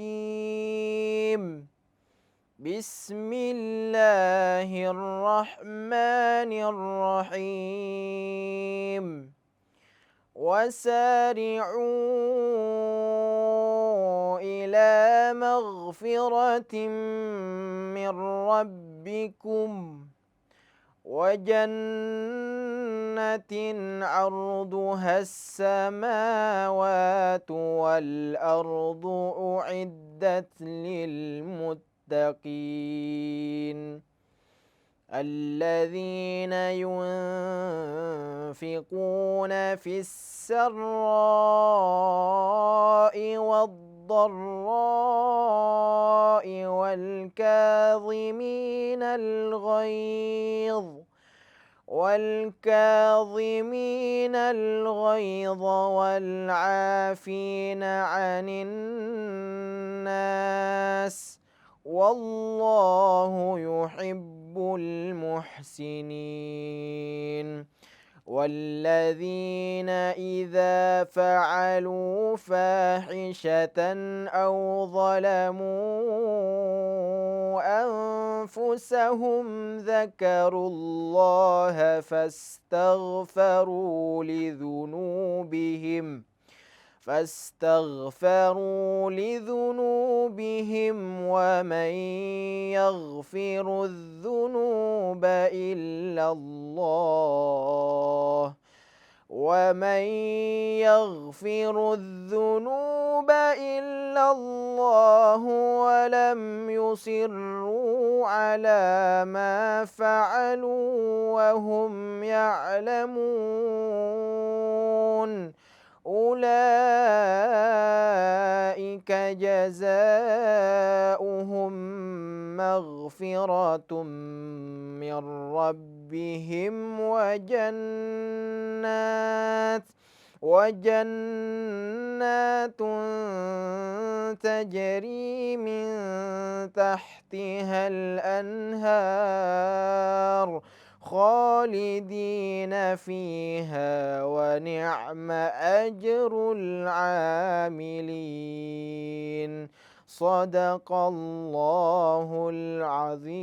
الرجيم بسم الله الرحمن الرحيم وسارعوا إلى مغفرة من ربكم وجنة عرضها السماوات والأرض أعدت للمتقين الذين ينفقون في السراء والضراء والكاظمين الغيظ والعافين عن الناس والله يحب المحسنين والذين إذا فعلوا فاحشة أو ظلموا أنفسهم ذكروا الله فاستغفروا لذنوبهم ومن يغفر الذنوب إلا الله ولم يصروا على ما فعلوا وهم يعلمون أولئك جزاؤهم مغفرة من ربهم وجنات تجري من تحتها الأنهار خالدين فيها ونعم أجر العاملين صدق الله العظيم.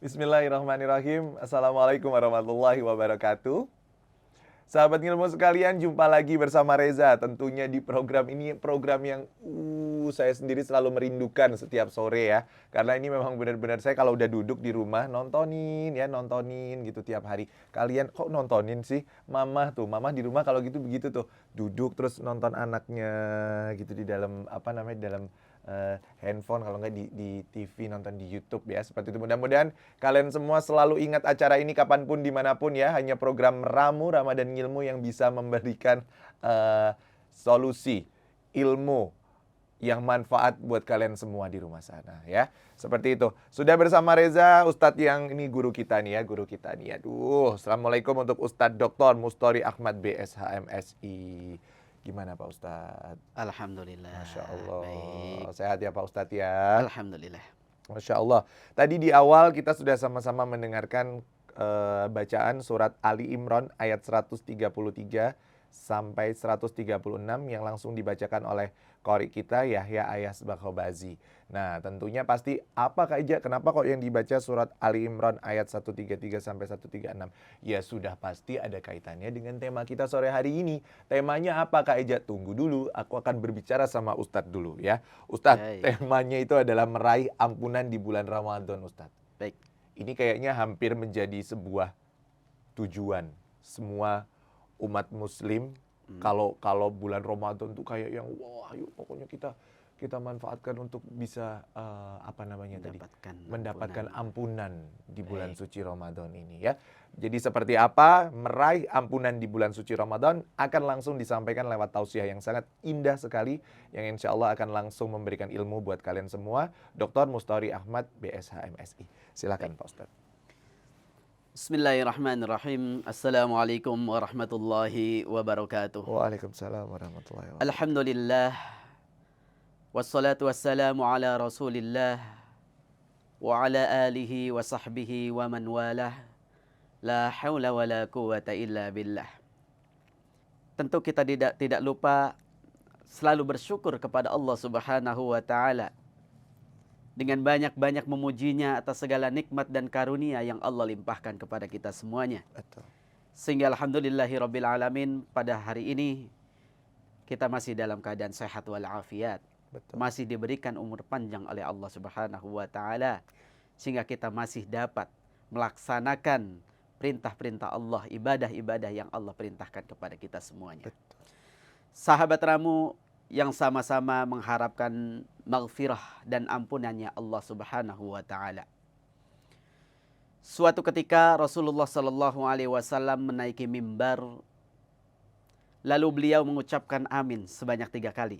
Bismillahirrahmanirrahim. Assalamualaikum warahmatullahi wabarakatuh. Sahabat ngilmu sekalian, jumpa lagi bersama Reza. Tentunya di program ini, program yang saya sendiri selalu merindukan setiap sore ya. Karena ini memang benar-benar saya kalau udah duduk di rumah nontonin gitu tiap hari. Kalian kok nontonin sih? Mama di rumah kalau gitu begitu tuh. Duduk terus nonton anaknya gitu di dalam dalam handphone, kalau nggak di TV, nonton di YouTube ya, seperti itu. Mudah-mudahan kalian semua selalu ingat acara ini kapanpun, dimanapun ya. Hanya program Ramu Ramadan Ngilmu yang bisa memberikan solusi ilmu yang manfaat buat kalian semua di rumah sana ya. Seperti itu. Sudah bersama Reza, Ustadz yang ini guru kita nih. Aduh, Assalamualaikum untuk Ustadz Dr. Musthory Ahmad BSH MSI. Gimana Pak Ustadz? Alhamdulillah. Masya Allah. Baik. Sehat ya Pak Ustadz ya? Alhamdulillah. Masya Allah. Tadi di awal kita sudah sama-sama mendengarkan bacaan surat Ali Imran ayat 133 sampai 136 yang langsung dibacakan oleh qori kita Yahya Ayas Bakhobazi. Nah, tentunya pasti apa Kak Ija? Kenapa kok yang dibaca surat Ali Imran ayat 133 sampai 136? Ya sudah pasti ada kaitannya dengan tema kita sore hari ini. Temanya apa Kak Ija? Tunggu dulu, aku akan berbicara sama Ustadz dulu ya. Ustadz, temanya itu adalah meraih ampunan di bulan Ramadan Ustadz. Baik. Ini kayaknya hampir menjadi sebuah tujuan semua umat muslim. Kalau bulan Ramadan tuh kayak yang wah, yuk pokoknya kita manfaatkan untuk bisa mendapatkan ampunan di bulan suci Ramadan ini ya. Jadi seperti apa meraih ampunan di bulan suci Ramadan akan langsung disampaikan lewat tausiah yang sangat indah sekali yang insya Allah akan langsung memberikan ilmu buat kalian semua. Dr. Musthory Ahmad BSH MSI. Silakan Pak Ustadz. Bismillahirrahmanirrahim. Assalamualaikum warahmatullahi wabarakatuh. Waalaikumsalam warahmatullahi wabarakatuh. Alhamdulillah. Wassalatu wassalamu ala rasulillah wa ala alihi wa sahbihi wa man walah. La hawla wa la quwata illa billah. tentu kita tidak lupa selalu bersyukur kepada Allah Subhanahu wa taala dengan banyak-banyak memujinya atas segala nikmat dan karunia yang Allah limpahkan kepada kita semuanya. Betul. Sehingga alhamdulillahirabbil alamin pada hari ini kita masih dalam keadaan sehat walafiat. Betul. Masih diberikan umur panjang oleh Allah Subhanahu wa taala sehingga kita masih dapat melaksanakan perintah-perintah Allah, ibadah-ibadah yang Allah perintahkan kepada kita semuanya. Betul. Sahabat Ramu yang sama-sama mengharapkan maghfirah dan ampunannya Allah Subhanahu wa taala. Suatu ketika Rasulullah sallallahu alaihi wasallam menaiki mimbar, lalu beliau mengucapkan amin sebanyak 3 kali.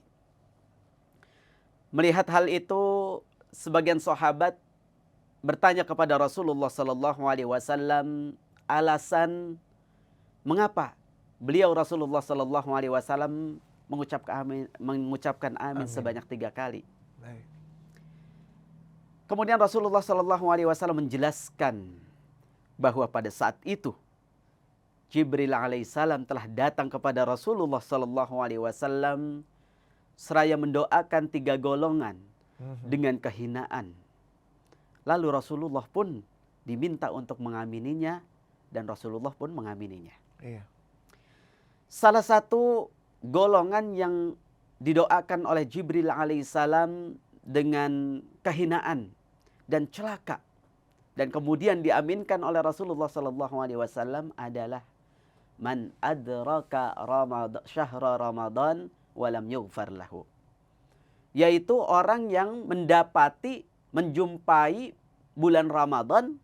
Melihat hal itu, sebagian sahabat bertanya kepada Rasulullah sallallahu alaihi wasallam alasan mengapa beliau Rasulullah sallallahu alaihi wasallam mengucapkan amin sebanyak 3 kali. Baik. Kemudian Rasulullah sallallahu alaihi wasallam menjelaskan bahwa pada saat itu Jibril alaihissalam telah datang kepada Rasulullah sallallahu alaihi wasallam seraya mendoakan 3 golongan dengan kehinaan. Lalu Rasulullah pun diminta untuk mengamininya dan Rasulullah pun mengamininya. Iya. Salah satu golongan yang didoakan oleh Jibril alaihissalam dengan kehinaan dan celaka dan kemudian diaminkan oleh Rasulullah sallallahu alaihi wasallam adalah man adraka syahra Ramadan walam yughfar lahu, yaitu orang yang menjumpai bulan Ramadan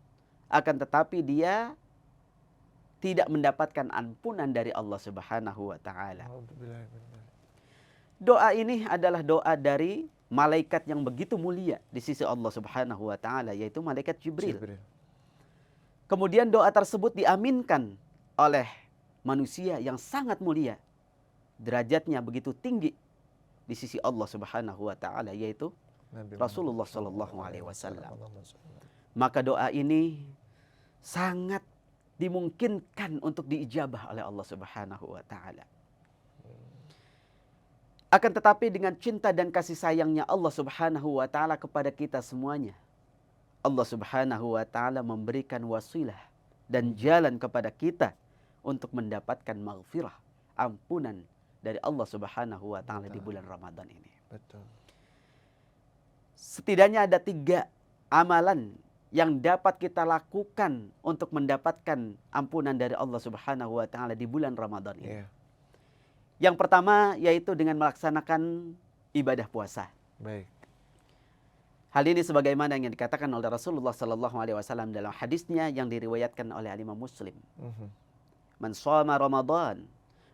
akan tetapi dia tidak mendapatkan ampunan dari Allah Subhanahu wa taala. Doa ini adalah doa dari malaikat yang begitu mulia di sisi Allah Subhanahu wa taala, yaitu malaikat Jibril. Kemudian doa tersebut diaminkan oleh manusia yang sangat mulia. Derajatnya begitu tinggi di sisi Allah Subhanahu wa taala, yaitu Rasulullah sallallahu alaihi wasallam. Maka doa ini sangat dimungkinkan untuk diijabah oleh Allah Subhanahu wa taala. Akan tetapi dengan cinta dan kasih sayangnya Allah Subhanahu wa taala kepada kita semuanya, Allah Subhanahu wa taala memberikan wasilah dan jalan kepada kita untuk mendapatkan maghfirah, ampunan dari Allah Subhanahu wa taala di bulan Ramadan ini. Betul. Setidaknya ada 3 amalan yang dapat kita lakukan untuk mendapatkan ampunan dari Allah Subhanahu wa taala di bulan Ramadan ini. Iya. Yang pertama yaitu dengan melaksanakan ibadah puasa. Baik. Hal ini sebagaimana yang dikatakan oleh Rasulullah sallallahu alaihi wasallam dalam hadisnya yang diriwayatkan oleh Imam Muslim. Man shoma Ramadan,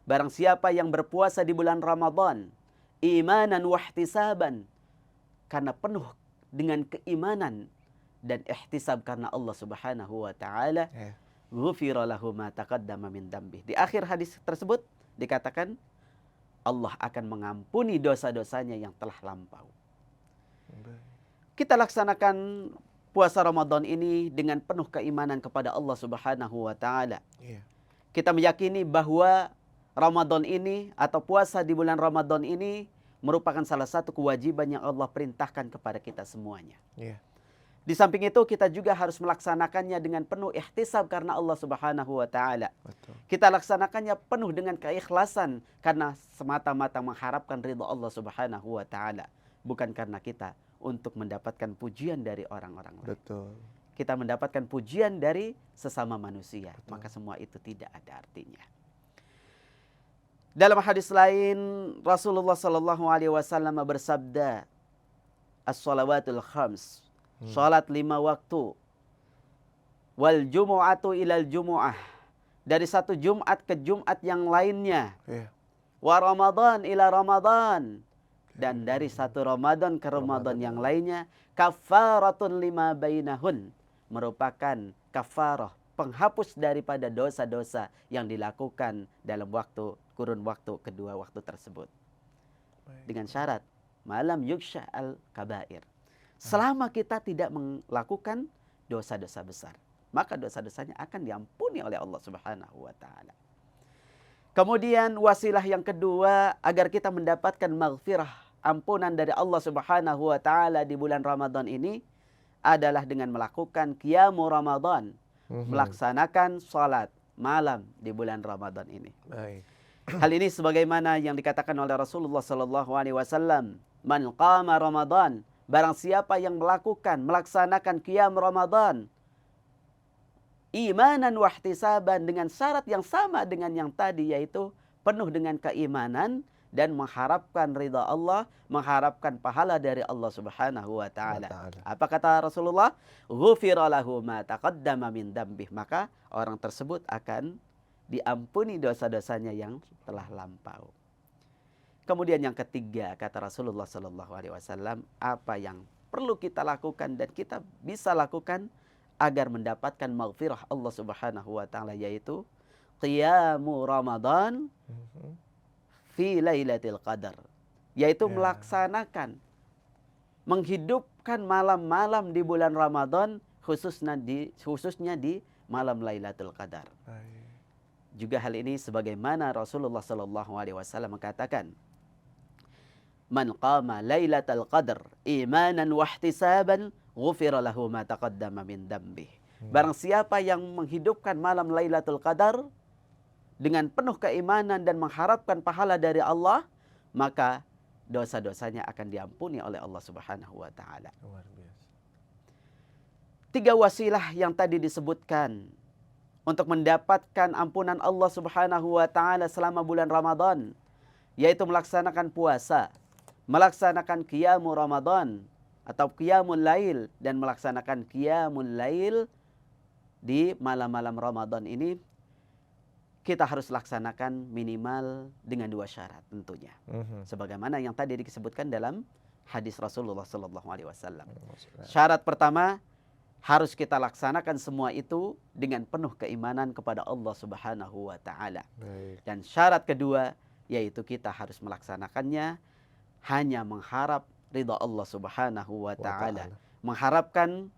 barang siapa yang berpuasa di bulan Ramadan imanan wa ihtisaban, karena penuh dengan keimanan dan ihtisab karena Allah Subhanahu wa taala, ghufira lahu ma taqaddama min dzambi. Di akhir hadis tersebut dikatakan Allah akan mengampuni dosa-dosanya yang telah lampau. Kita laksanakan puasa Ramadan ini dengan penuh keimanan kepada Allah Subhanahu wa taala. Kita meyakini bahwa Ramadan ini atau puasa di bulan Ramadan ini merupakan salah satu kewajiban yang Allah perintahkan kepada kita semuanya. Di samping itu kita juga harus melaksanakannya dengan penuh ihtisab karena Allah Subhanahu wa taala. Kita laksanakannya penuh dengan keikhlasan karena semata-mata mengharapkan ridha Allah Subhanahu wa taala, bukan karena kita untuk mendapatkan pujian dari orang-orang lain. Betul. Kita mendapatkan pujian dari sesama manusia, maka semua itu tidak ada artinya. Dalam hadis lain Rasulullah sallallahu alaihi wasallam bersabda, "As-shalawatul khams", salat 5 waktu, wal jumu'atu ilal jumu'ah, dari satu Jumat ke Jumat yang lainnya, wa Ramadan ila Ramadan, dan dari satu Ramadan ke Ramadan yang lainnya, kafaratun lima bainahun, merupakan kafarah, penghapus daripada dosa-dosa yang dilakukan dalam kurun waktu kedua waktu tersebut. Dengan syarat malam yuksha al-kabair, selama kita tidak melakukan dosa-dosa besar, maka dosa-dosanya akan diampuni oleh Allah Subhanahu wa taala. Kemudian wasilah yang kedua agar kita mendapatkan maghfirah, ampunan dari Allah Subhanahu wa taala di bulan Ramadan ini adalah dengan melakukan qiyamu Ramadan, melaksanakan salat malam di bulan Ramadan ini. Baik. Hal ini sebagaimana yang dikatakan oleh Rasulullah sallallahu alaihi wasallam, "Man qama Ramadan," barang siapa yang melaksanakan qiyam Ramadan imanan wahtisaban, dengan syarat yang sama dengan yang tadi, yaitu penuh dengan keimanan dan mengharapkan ridha Allah, mengharapkan pahala dari Allah Subhanahu wa taala. Apa kata Rasulullah? Ghufira lahu ma taqaddama min dambih. Maka orang tersebut akan diampuni dosa-dosanya yang telah lampau. Kemudian yang ketiga, kata Rasulullah sallallahu alaihi wasallam, apa yang perlu kita lakukan dan kita bisa lakukan agar mendapatkan maghfirah Allah Subhanahu wa taala, yaitu qiyamu Ramadan fi Lailatul Qadar, yaitu melaksanakan, menghidupkan malam-malam di bulan Ramadan, khususnya di malam Lailatul Qadar. Juga hal ini sebagaimana Rasulullah sallallahu alaihi wasallam mengatakan, "Man qama Lailatul Qadar imanan wahtisaban, ghufira lahu ma taqaddama min dambih." Barang siapa yang menghidupkan malam Lailatul Qadar dengan penuh keimanan dan mengharapkan pahala dari Allah, maka dosa-dosanya akan diampuni oleh Allah Subhanahu wa taala. Luar biasa. 3 wasilah yang tadi disebutkan untuk mendapatkan ampunan Allah Subhanahu wa taala selama bulan Ramadan, yaitu melaksanakan puasa, melaksanakan qiyamul Ramadan atau qiyamul lail, dan melaksanakan qiyamul lail di malam-malam Ramadan ini, kita harus laksanakan minimal dengan 2 syarat tentunya. Sebagaimana yang tadi disebutkan dalam hadis Rasulullah sallallahu alaihi wasallam. Syarat pertama, harus kita laksanakan semua itu dengan penuh keimanan kepada Allah Subhanahu wa taala. Dan syarat kedua, yaitu kita harus melaksanakannya hanya mengharap ridha Allah Subhanahu wa taala, mengharapkan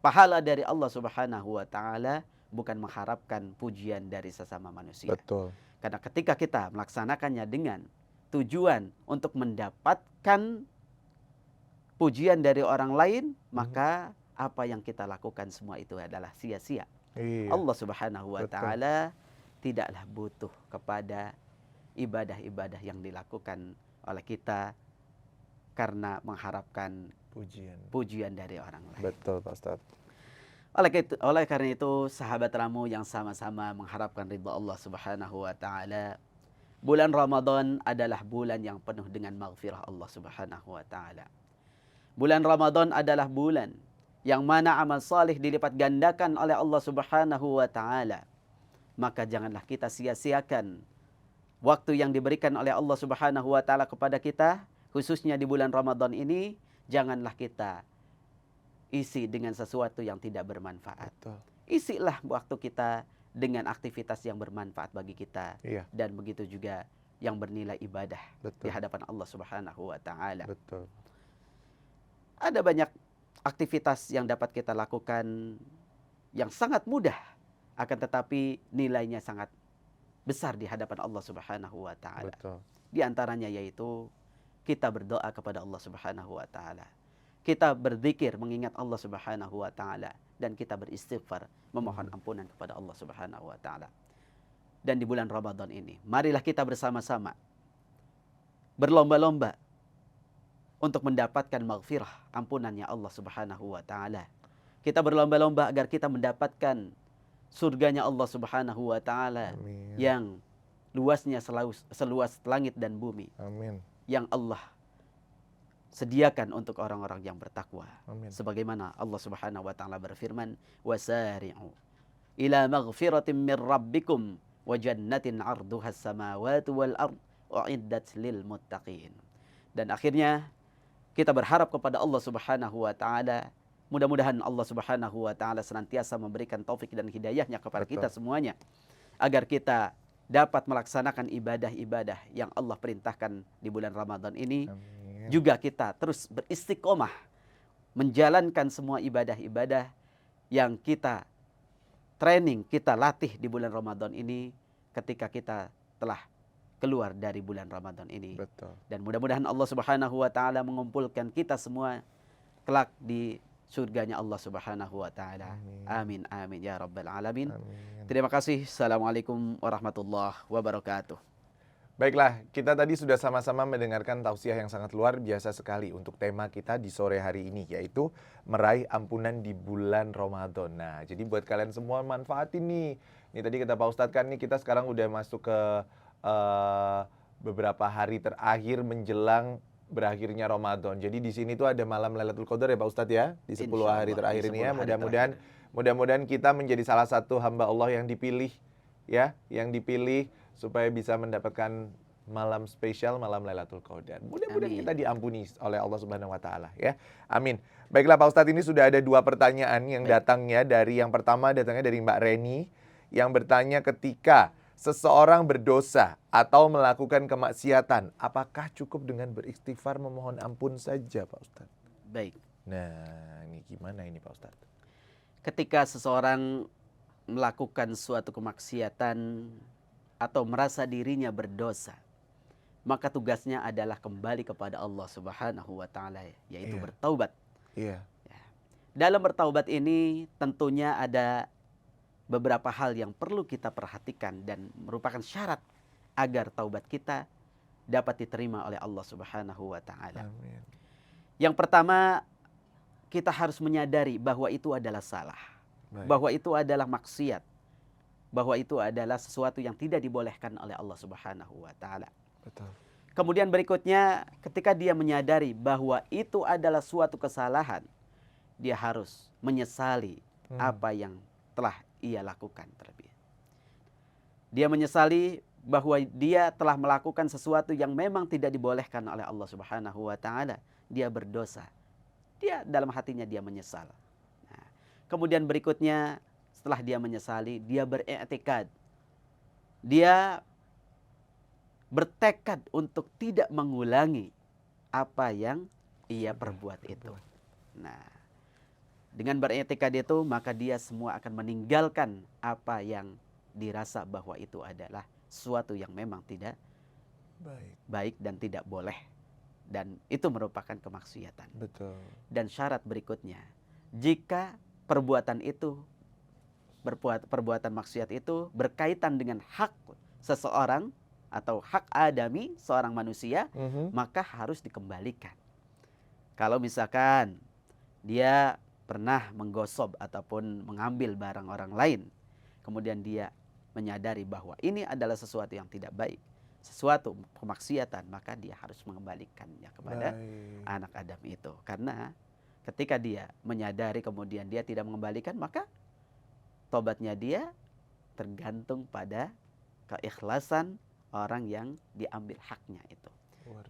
pahala dari Allah Subhanahu wa taala, bukan mengharapkan pujian dari sesama manusia. Betul. Karena ketika kita melaksanakannya dengan tujuan untuk mendapatkan pujian dari orang lain, maka apa yang kita lakukan semua itu adalah sia-sia. Allah Subhanahu wa taala tidaklah butuh kepada ibadah-ibadah yang dilakukan oleh kita karena mengharapkan pujian dari orang lain. Betul, Pak Ustaz. Oleh karena itu, sahabat Ramu yang sama-sama mengharapkan ridha Allah Subhanahu wa taala, bulan Ramadan adalah bulan yang penuh dengan maghfirah Allah Subhanahu wa taala. Bulan Ramadan adalah bulan yang mana amal salih dilipat gandakan oleh Allah Subhanahu wa taala. Maka janganlah kita sia-siakan waktu yang diberikan oleh Allah Subhanahu wa taala kepada kita, khususnya di bulan Ramadan ini. Janganlah kita isi dengan sesuatu yang tidak bermanfaat. Betul. Isilah waktu kita dengan aktivitas yang bermanfaat bagi kita. Dan begitu juga yang bernilai ibadah. Betul. Di hadapan Allah Subhanahu wa taala. Betul. Ada banyak aktivitas yang dapat kita lakukan yang sangat mudah, akan tetapi nilainya sangat besar di hadapan Allah Subhanahu wa taala. Betul. Di antaranya yaitu kita berdoa kepada Allah Subhanahu wa taala. Kita berzikir mengingat Allah Subhanahu wa taala, dan kita beristighfar memohon ampunan kepada Allah Subhanahu wa taala. Dan di bulan Ramadan ini, marilah kita bersama-sama berlomba-lomba untuk mendapatkan maghfirah, ampunannya Allah Subhanahu wa taala. Kita berlomba-lomba agar kita mendapatkan surganya Allah Subhanahu wa taala yang luasnya seluas langit dan bumi. Amin. Yang Allah sediakan untuk orang-orang yang bertakwa. Amin. Sebagaimana Allah Subhanahu wa taala berfirman, "Wasari'u ila maghfiratin min rabbikum wa jannatin 'arduha as-samawati wal ard u'iddat lil muttaqin." Dan akhirnya kita berharap kepada Allah Subhanahu wa taala, mudah-mudahan Allah Subhanahu wa taala senantiasa memberikan taufik dan hidayahnya kepada kita semuanya, agar kita dapat melaksanakan ibadah-ibadah yang Allah perintahkan di bulan Ramadan ini. Amin. Juga kita terus beristiqomah menjalankan semua ibadah-ibadah yang kita training, kita latih di bulan Ramadan ini, ketika kita setelah keluar dari bulan Ramadan ini. Betul. Dan mudah-mudahan Allah Subhanahu wa taala mengumpulkan kita semua kelak di surganya Allah Subhanahu wa taala. Amin amin ya rabbal alamin. Amin. Terima kasih. Assalamualaikum warahmatullahi wabarakatuh. Baiklah, kita tadi sudah sama-sama mendengarkan tausiah yang sangat luar biasa sekali untuk tema kita di sore hari ini, yaitu meraih ampunan di bulan Ramadan. Nah, jadi buat kalian semua manfaatin nih. Ini tadi kata Pak Ustadz kan nih, kita sekarang udah masuk ke beberapa hari terakhir menjelang berakhirnya Ramadan. Jadi di sini tuh ada malam Lailatul Qadar ya Pak Ustadz ya, di 10 Insya hari Allah, terakhir di ini 10 ya. hari Mudah-mudahan kita menjadi salah satu hamba Allah yang dipilih ya, yang dipilih supaya bisa mendapatkan malam spesial, malam Lailatul Qadar. Mudah-mudahan Amin. kita diampuni oleh Allah Subhanahu wa taala ya. Amin. Baiklah Pak Ustadz, ini sudah ada 2 pertanyaan yang datangnya dari yang pertama datangnya dari Mbak Reni yang bertanya, ketika seseorang berdosa atau melakukan kemaksiatan, apakah cukup dengan beristighfar memohon ampun saja Pak Ustadz? Baik. Nah, ini gimana ini Pak Ustadz? Ketika seseorang melakukan suatu kemaksiatan atau merasa dirinya berdosa, maka tugasnya adalah kembali kepada Allah Subhanahu wa taala, yaitu Iya. bertaubat. Iya. Dalam bertaubat ini tentunya ada beberapa hal yang perlu kita perhatikan dan merupakan syarat agar taubat kita dapat diterima oleh Allah Subhanahu wa taala. Amin. Yang pertama, kita harus menyadari bahwa itu adalah salah, Baik. bahwa itu adalah maksiat, bahwa itu adalah sesuatu yang tidak dibolehkan oleh Allah Subhanahu wa taala. Betul. Kemudian berikutnya, ketika dia menyadari bahwa itu adalah suatu kesalahan, dia harus menyesali apa yang telah ia lakukan terlebih. Dia menyesali bahwa dia telah melakukan sesuatu yang memang tidak dibolehkan oleh Allah Subhanahu wa taala. Dia berdosa. Dia dalam hatinya dia menyesal. Nah, kemudian berikutnya, setelah dia menyesali, dia beriktikad. Dia bertekad untuk tidak mengulangi apa yang ia perbuat itu. Nah, dengan beriktikad itu, maka dia semua akan meninggalkan apa yang dirasa bahwa itu adalah sesuatu yang memang tidak baik dan tidak boleh. Dan itu merupakan kemaksiatan. Betul. Dan syarat berikutnya, jika perbuatan itu, perbuatan maksiat itu berkaitan dengan hak seseorang atau hak adami seorang manusia, maka harus dikembalikan. Kalau misalkan dia pernah menggosob ataupun mengambil barang orang lain, kemudian dia menyadari bahwa ini adalah sesuatu yang tidak baik, sesuatu kemaksiatan, maka dia harus mengembalikannya kepada anak Adam itu. Karena ketika dia menyadari kemudian dia tidak mengembalikan, maka tobatnya dia tergantung pada keikhlasan orang yang diambil haknya itu.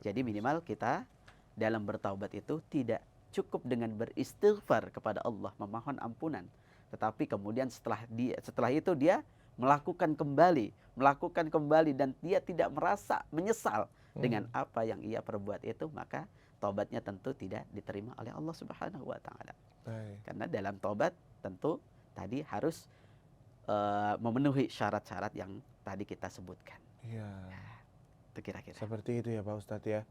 Jadi minimal kita dalam bertaubat itu tidak cukup dengan beristighfar kepada Allah, memohon ampunan, tetapi kemudian setelah itu dia melakukan kembali dan dia tidak merasa menyesal dengan apa yang ia perbuat itu, maka taubatnya tentu tidak diterima oleh Allah Subhanahu wa taala. Karena dalam taubat tentu tadi harus memenuhi syarat-syarat yang tadi kita sebutkan. Iya. Itu kira-kira. Seperti itu ya Pak Ustadz ya.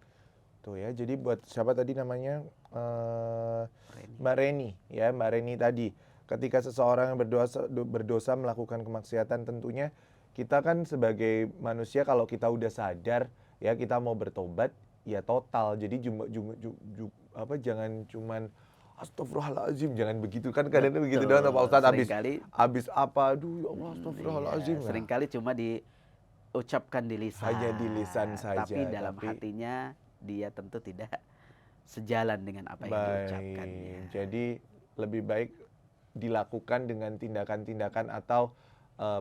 Tuh ya, jadi buat siapa tadi namanya Mbak Reni ya, Mbak Reni tadi, ketika seseorang yang berdosa melakukan kemaksiatan, tentunya kita kan sebagai manusia kalau kita udah sadar ya kita mau bertobat ya total. Jadi jangan cuman astagfirullahaladzim, jangan begitu kan, kadang begitu doang Pak Ustadz, habis apa, aduh ya Allah astagfirullahaladzim. Iya, seringkali cuma diucapkan di lisan. Hanya di lisan saja. Tapi dalam hatinya dia tentu tidak sejalan dengan apa yang diucapkannya. Jadi lebih baik dilakukan dengan tindakan-tindakan atau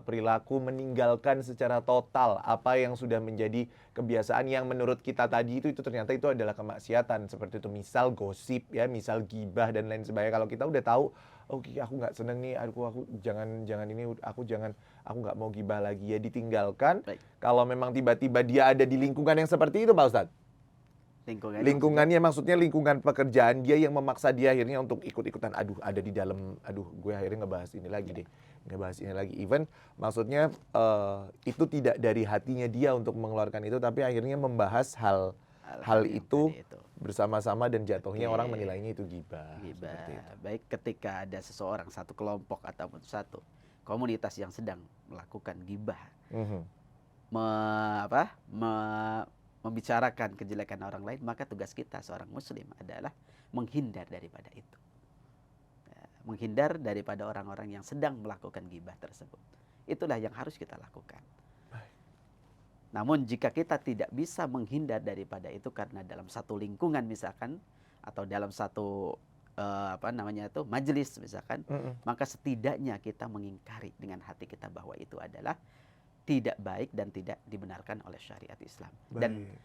perilaku meninggalkan secara total apa yang sudah menjadi kebiasaan yang menurut kita tadi itu ternyata itu adalah kemaksiatan, seperti itu misal gosip ya, misal gibah dan lain sebagainya. Kalau kita udah tahu, oke, aku nggak seneng nih, aku jangan ini, aku nggak mau gibah lagi, ya ditinggalkan. Baik. Kalau memang tiba-tiba dia ada di lingkungan yang seperti itu Pak Ustadz, lingkungannya maksudnya lingkungan pekerjaan dia yang memaksa dia akhirnya untuk ikut-ikutan, ada di dalam, gue akhirnya ngebahas ini lagi deh. ngebahas ini lagi. Even maksudnya itu tidak dari hatinya dia untuk mengeluarkan itu, tapi akhirnya membahas hal Hal-hal yang itu tadi itu. bersama-sama dan jatuhnya Oke. orang menilainya itu ghibah. Ghibah. Seperti itu. Baik ketika ada seseorang, satu kelompok ataupun satu komunitas yang sedang melakukan ghibah, Mhm. membicarakan kejelekan orang lain, maka tugas kita seorang muslim adalah menghindar daripada itu. Ya, menghindar daripada orang-orang yang sedang melakukan ghibah tersebut. Itulah yang harus kita lakukan. Namun jika kita tidak bisa menghindar daripada itu karena dalam satu lingkungan misalkan, atau dalam satu majelis misalkan, maka setidaknya kita mengingkari dengan hati kita bahwa itu adalah tidak baik dan tidak dibenarkan oleh syariat Islam. Dan Baik.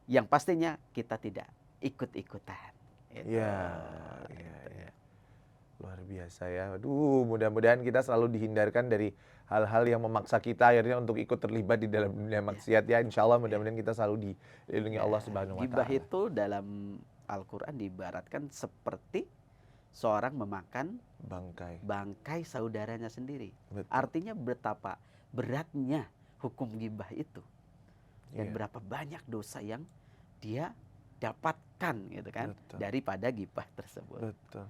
yang pastinya kita tidak ikut-ikutan. Iya. Luar biasa ya. Aduh, mudah-mudahan kita selalu dihindarkan dari hal-hal yang memaksa kita akhirnya untuk ikut terlibat di dalam dunia maksiat ya. Insya Allah mudah-mudahan kita selalu dilindungi Allah Subhanahu wa Ghibah taala. itu dalam Al-Quran diibaratkan seperti seorang memakan bangkai saudaranya sendiri. Betul. Artinya betapa beratnya hukum ghibah itu. Dan Iya. berapa banyak dosa yang dia dapatkan gitu kan, Betul. daripada ghibah tersebut. Betul.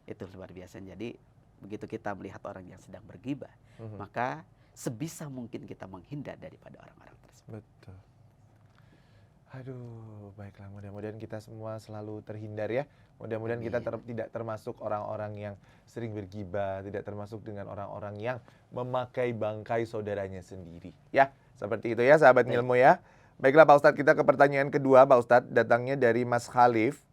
Itu luar biasa. Jadi begitu kita melihat orang yang sedang berghibah, Mhm. maka sebisa mungkin kita menghindar daripada orang-orang tersebut. Betul. Aduh, baiklah, mudah-mudahan kita semua selalu terhindar ya. Mudah-mudahan kita tidak termasuk orang-orang yang sering bergibah, tidak termasuk dengan orang-orang yang memakai bangkai saudaranya sendiri. Ya, seperti itu ya sahabat ngilmu ya. Baiklah Pak Ustadz, kita ke pertanyaan kedua Pak Ustadz, datangnya dari Mas Khalif.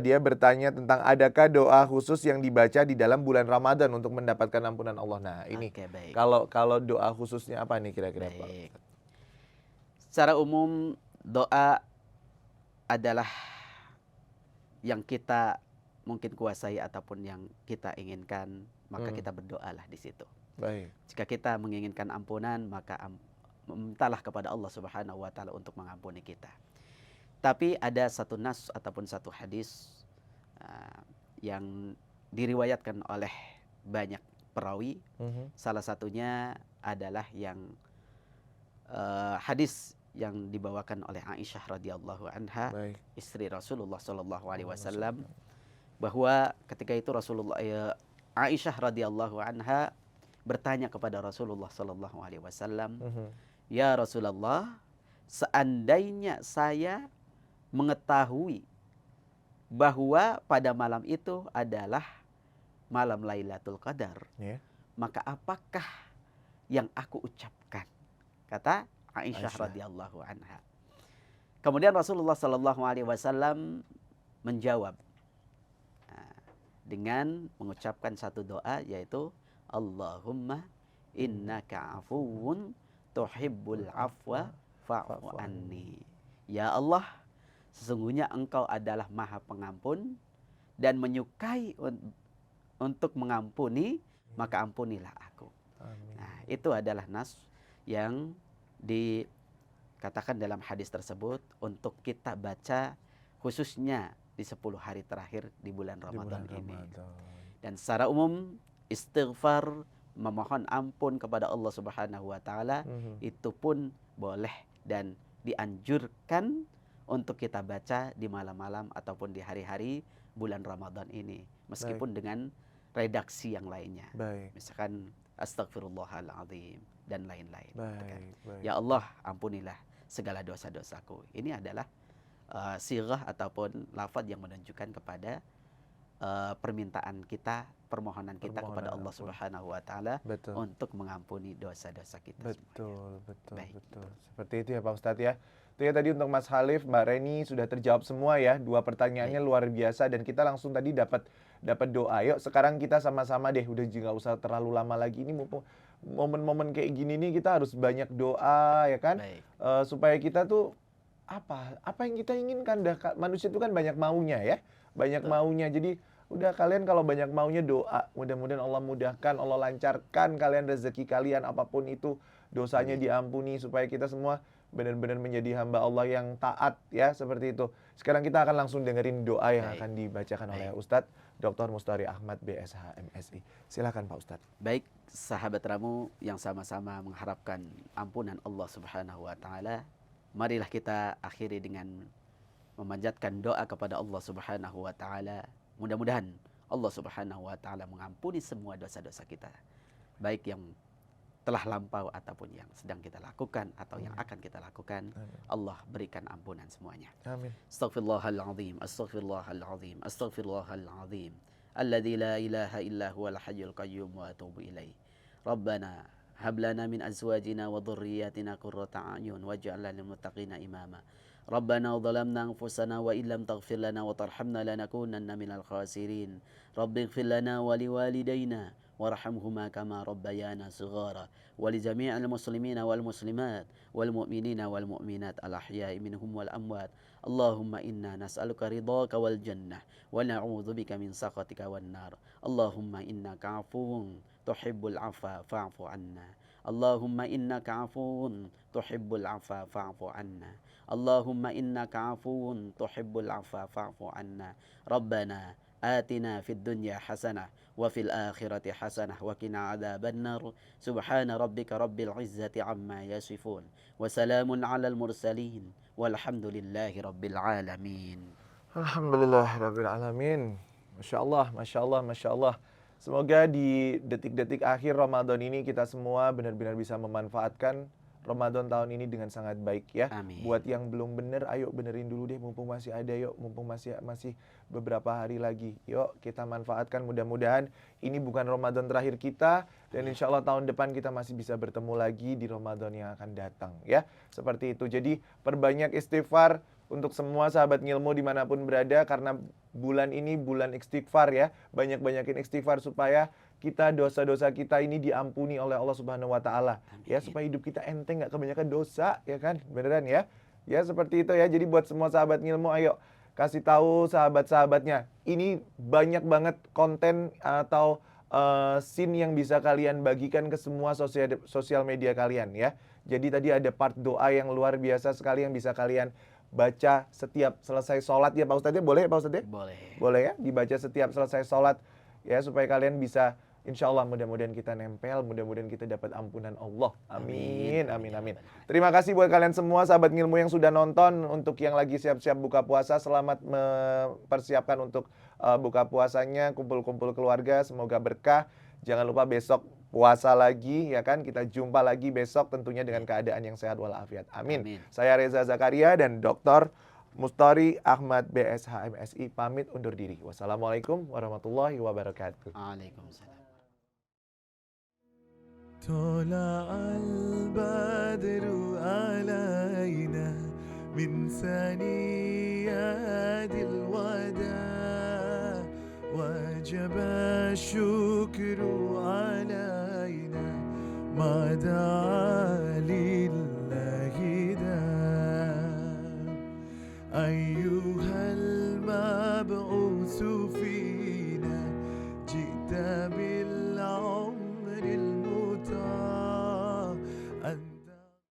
Dia bertanya tentang adakah doa khusus yang dibaca di dalam bulan Ramadan untuk mendapatkan ampunan Allah. Nah ini, Oke, baik. kalau doa khususnya apa nih kira-kira Pak? Baik. Secara umum doa adalah yang kita mungkin kuasai ataupun yang kita inginkan, maka kita berdoalah di situ. Baik. Jika kita menginginkan ampunan, maka mintalah kepada Allah Subhanahu wa taala untuk mengampuni kita. Tapi ada satu nas ataupun satu hadis yang diriwayatkan oleh banyak perawi. Salah satunya adalah yang hadis yang dibawakan oleh Aisyah radhiyallahu anha, Baik. istri Rasulullah sallallahu alaihi wasallam, bahwa ketika itu Aisyah radhiyallahu anha bertanya kepada Rasulullah sallallahu alaihi wasallam, "Ya Rasulullah, seandainya saya mengetahui bahwa pada malam itu adalah malam Lailatul Qadar, maka apakah yang aku ucapkan?" Kata Aisyah radhiyallahu anha. Kemudian Rasulullah sallallahu alaihi wasallam menjawab dengan mengucapkan satu doa, yaitu Allahumma innaka afuwun tuhibbul afwa fa'fu anni. Ya Allah, sesungguhnya engkau adalah maha pengampun dan menyukai untuk mengampuni, maka ampunilah aku. Amin. Nah, itu adalah nas yang dikatakan dalam hadis tersebut untuk kita baca khususnya di 10 hari terakhir di bulan Ramadan ini. Dan secara umum istighfar, memohon ampun kepada Allah Subhanahu wa taala itu pun boleh dan dianjurkan untuk kita baca di malam-malam ataupun di hari-hari bulan Ramadan ini, meskipun dengan redaksi yang lainnya. Misalkan Astaghfirullahaladzim dan lain-lain. Ya Allah, ampunilah segala dosa-dosaku. Ini adalah sirah ataupun lafaz yang menunjukkan kepada permintaan kita, permohonan kita kepada Allah Subhanahu wa taala untuk mengampuni dosa-dosa kita Betul, semuanya. betul. Seperti itu ya Pak Ustadz ya. Itu ya tadi untuk Mas Khalif, Mbak Reni sudah terjawab semua ya. 2 pertanyaannya luar biasa dan kita langsung tadi dapat doa. Yuk sekarang kita sama-sama deh, udah nggak usah terlalu lama lagi. Ini momen-momen kayak gini nih kita harus banyak doa ya kan. Supaya kita tuh apa yang kita inginkan. Manusia itu kan banyak maunya ya. Banyak maunya. Jadi udah kalian kalau banyak maunya doa. Mudah-mudahan Allah mudahkan, Allah lancarkan kalian rezeki kalian apapun itu. Dosanya diampuni supaya kita semua benar-benar menjadi hamba Allah yang taat ya, seperti itu. Sekarang kita akan langsung dengerin doa yang Baik. akan dibacakan oleh Baik. Ustadz Dr. Mustari Ahmad BSH MSI. Silakan Pak Ustadz. Baik, sahabat Ramu yang sama-sama mengharapkan ampunan Allah Subhanahu wa taala, marilah kita akhiri dengan memanjatkan doa kepada Allah Subhanahu wa taala. Mudah-mudahan Allah Subhanahu wa taala mengampuni semua dosa-dosa kita, baik yang telah lampau ataupun yang sedang kita lakukan atau yang akan kita lakukan. Allah berikan ampunan semuanya. Amin. Astaghfirullahalazim, astaghfirullahalazim, astaghfirullahalazim. Alladzi la ilaha illa huwal hayyul qayyum wa atubu ilaih. Rabbana hab lana min azwajina wa dhurriyyatina qurrata a'yun waj'alna lil muttaqina imama. Rabbana zalamna anfusana wa illam taghfir lana wa tarhamna lanakunanna minal khasirin. Rabbighfir lana wa liwalidayna warhamhuma kama rabbayana shighara wa li jami'il muslimina wal muslimat wal mu'minina wal mu'minat al ahya'i minhum wal amwat. Allahumma inna nas'aluka ridhaka wal jannah wa na'udzubika min sakhatika wan nar. Allahumma innaka 'afuwun tuhibbul 'afwa fa'fu 'anna. Allahumma innaka 'afuwun tuhibbul 'afwa fa'fu 'anna. Allahumma innaka 'afuwun tuhibbul 'afwa fa'fu 'anna. Rabbana آتنا في الدنيا حسنة وفي الآخرة حسنة وقنا عذاب النار سبحان ربك رب العزة عما يصفون وسلام على المرسلين والحمد لله رب العالمين. Alhamdulillahirrabbilalamin. Masya Allah, Masya Allah, Masya Allah. Semoga di detik-detik akhir Ramadan ini kita semua benar-benar bisa memanfaatkan Ramadan tahun ini dengan sangat baik ya. Amin. Buat yang belum bener, ayo benerin dulu deh, mumpung masih ada, yuk, mumpung masih beberapa hari lagi. Yuk kita manfaatkan, mudah-mudahan ini bukan Ramadan terakhir kita, dan insya Allah tahun depan kita masih bisa bertemu lagi di Ramadan yang akan datang ya. Seperti itu. Jadi perbanyak istighfar untuk semua sahabat ngilmu dimanapun berada, karena bulan ini bulan istighfar ya. Banyak-banyakin istighfar supaya kita dosa-dosa kita ini diampuni oleh Allah Subhanahu wa taala ya, supaya hidup kita enteng, nggak kebanyakan dosa ya kan, beneran ya. Ya seperti itu ya. Jadi buat semua sahabat ngilmu, ayo kasih tahu sahabat-sahabatnya. Ini banyak banget konten atau scene yang bisa kalian bagikan ke semua sosial media kalian ya. Jadi tadi ada part doa yang luar biasa sekali yang bisa kalian baca setiap selesai sholat ya Pak Ustadz ya. Boleh ya Pak Ustadz ya? Boleh. Boleh ya, dibaca setiap selesai sholat ya, supaya kalian bisa, insya Allah mudah-mudahan kita nempel, mudah-mudahan kita dapat ampunan Allah. Amin, amin, amin. Terima kasih buat kalian semua sahabat ngilmu yang sudah nonton. Untuk yang lagi siap-siap buka puasa, selamat mempersiapkan untuk buka puasanya, kumpul-kumpul keluarga, semoga berkah. Jangan lupa besok puasa lagi ya kan, kita jumpa lagi besok tentunya dengan keadaan yang sehat walafiat. Amin. Amin. Saya Reza Zakaria dan Dr. Mustari Ahmad BSH MSI pamit undur diri. Wassalamualaikum warahmatullahi wabarakatuh. Waalaikumsalam. طلع البدر علينا من ثنيات الوداع وجب الشكر علينا ما دعا